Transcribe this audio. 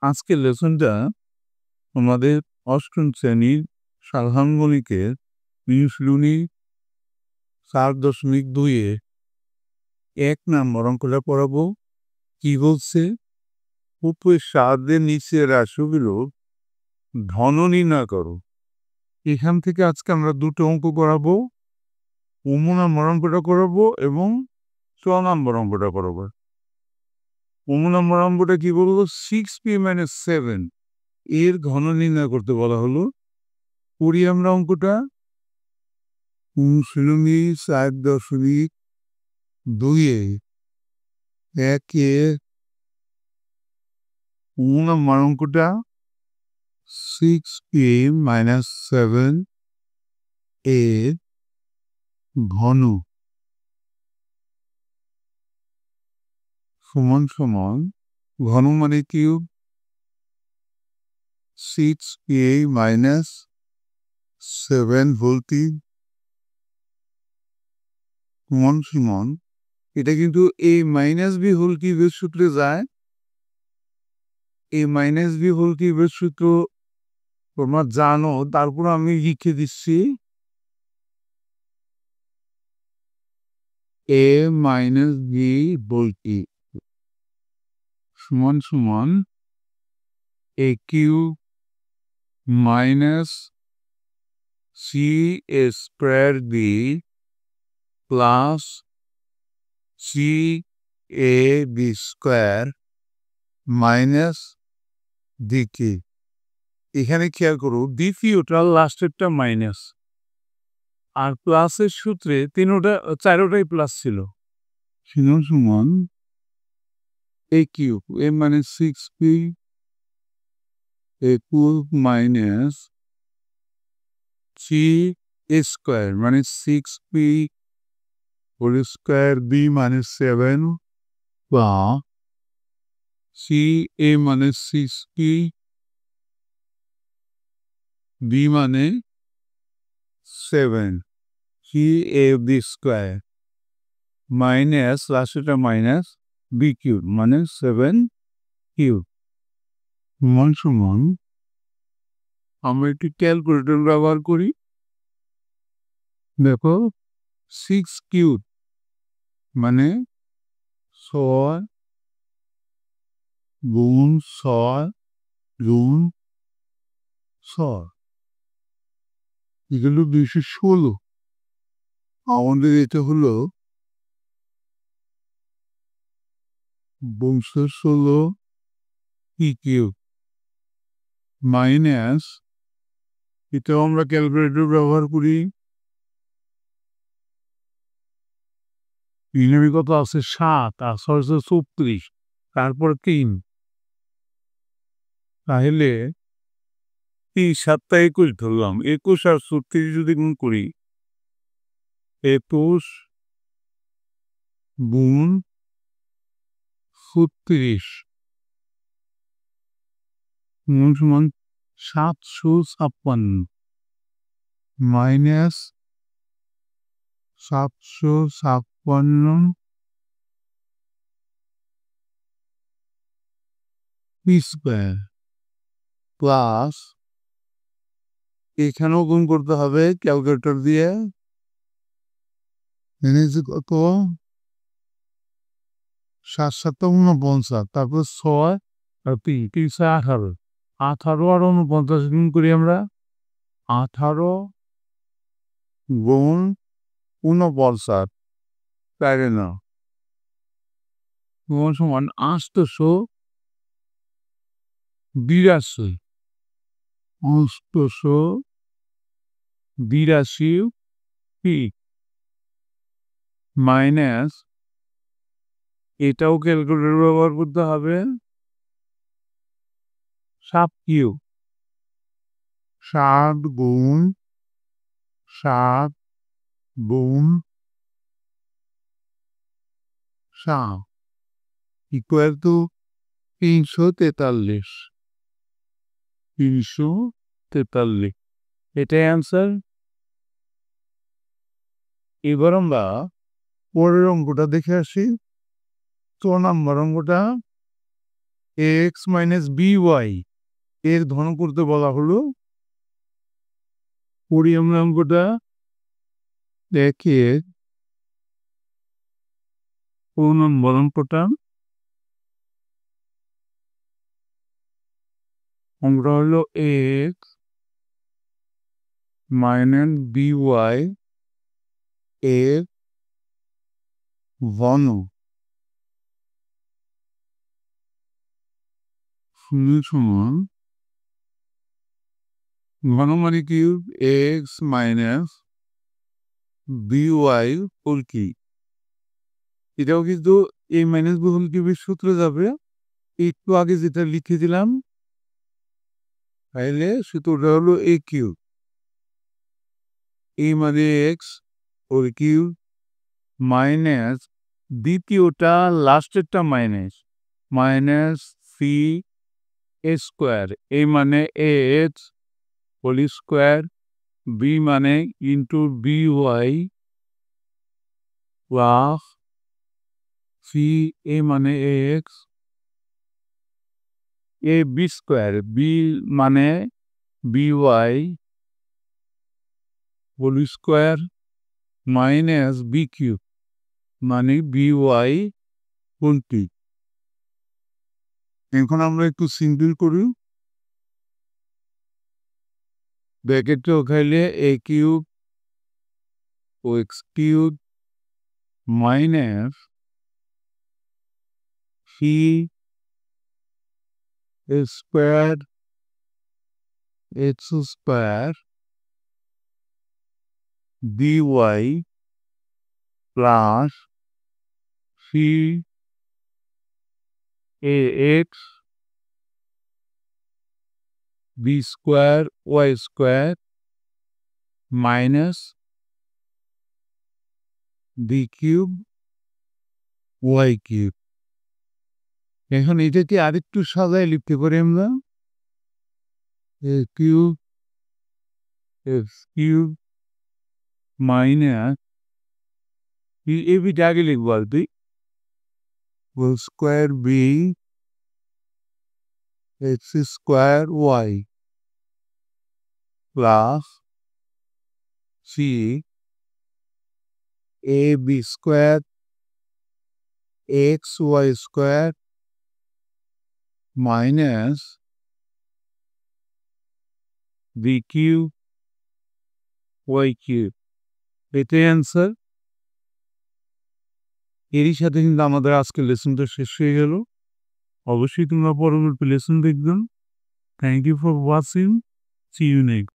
আজকের লেসনটা আমাদের অষ্টম শ্রেণীর সাধারণ গণিতের অনুশীলনী 4.2-এ 1 নম্বর অঙ্কটা পড়াবো। কি বলছে? উপরের সাহায্যে নিচের রাশিগুলো ধন নির্ণয় করো। এখান থেকে আজকে আমরা দুটো অঙ্ক করাবো। 15 নম্বর অঙ্কটা করাবো এবং 6 নম্বর অঙ্কটা করাবো। 15 নম্বর অঙ্কটা কি বলবো? 6p - 7 এর ঘন নির্ণয় করতে বলা হলো। করি আমরা অঙ্কটা। অনুশীলনী 4.2-এ 1-এ 15 নম্বর অঙ্কটা 6p - 7 এর ঘন সমান সমান, ঘন মানে কিউব, 6p - 7 হোল কিউব সমান সমান, এটা কিন্তু a - b হোল কিউবের সূত্রে যায়। a - b হোল কিউবের সূত্র তোমরা জানো, তারপর আমি লিখে দিচ্ছি। a - b হোল কিউব সমান সমান a cube minus c square b plus c(a)b square minus dk। এখানে খেয়াল করো, দ্বিতীয়টা লাস্টেরটা মাইনাস, আর প্লাসের সূত্রে চারোটাই প্লাস ছিল। সমান সমান a কিউব, a মানে 6p, a cube minus c square মানে 6p হোল স্কোয়ার, b মানে 7 বা c(a) মানে 6p, b মানে 7, c(a)b স্কোয়ার মাইনাস লাস্টেটা মাইনাস b কিউব মানে 7 কিউব সমান সমান, আমরা একটি ক্যালকুলেটর ব্যবহার করি। দেখো 6 কিউব মানে 6 গুণ 6 গুণ 6, এগুলো 216। আমাদের এটা হলো 216 পি কিউব মাইনাস, এটাও আমরা ক্যালকুলেটর ব্যবহার করি। তিনের কত আছে? 7 আর 6 34, তারপর 3, তাহলে 7টা 21 ধরলাম। 21 আর 36 যদি গুণ করি, 21 গুণ 36 সমান 756 মাইনাস 756 পি স্কোয়ার প্লাস, এখানেও গুণ করতে হবে ক্যালকুলেটর দিয়ে। কত? 7 7 49, তারপর 6 আর 3 18, 18 আর 49 গুণ করি আমরা। 18 গুণ 49 তাই না, সমান 882 পি মাইনাস, এটাও ক্যালকুলেটর ব্যবহার করতে হবে। 7 কিউব, 7 গুণ 7 গুণ 7 ইকুয়াল টু 343। এটাই অ্যান্সার। এবার আমরা পরের অঙ্কটা দেখে আসি। 4 নম্বর অঙ্কটা এক্স মাইনাস বিওয়াই এর ঘন করতে বলা হলো। করি আমরা অঙ্কটা। দেখে ১ নম্বর অঙ্কটা। অঙ্কটা হলো এক্স মাইনাস বিওয়াই এর ঘন সমান ঘন মানে কি এক্স মাইনাস বিওয়াই হোল কি। এটাও কিন্তু এই মাইনাস বি হোল কিউবের সূত্রে যাবে। একটু আগে যেটা লিখে দিলাম তাহলে সূত্রটা হলো এ কিউব, এ মানে এক্স হোল কিউব মাইনাস দ্বিতীয়টা লাস্টেরটা minus c a square, a মানে a x whole square, b মানে into b y plus c, a মানে a x, a b square, b মানে b y whole square minus b cube মানে b y whole টি। এখন আমরা একটু simple করি। ব্র্যাকেটটা ওখানে এ কিউব ও x cube minus c square x square dy plus c a x b square y square minus b cube y cube. এখন এটাকে আরেকটু সাজায় লিখতে পারি আমরা। A cube x cube minus a বিটা আগে লিখবো আর কি, whole square b x square y plus c a b square x y square minus b cube y cube. এটাই অ্যান্সার। এরই সাথে কিন্তু আমাদের আজকের লেসনটা শেষ হয়ে গেল। অবশ্যই তোমরা পরবর্তী লেসন দেখবেন। Thank you for watching. See you next.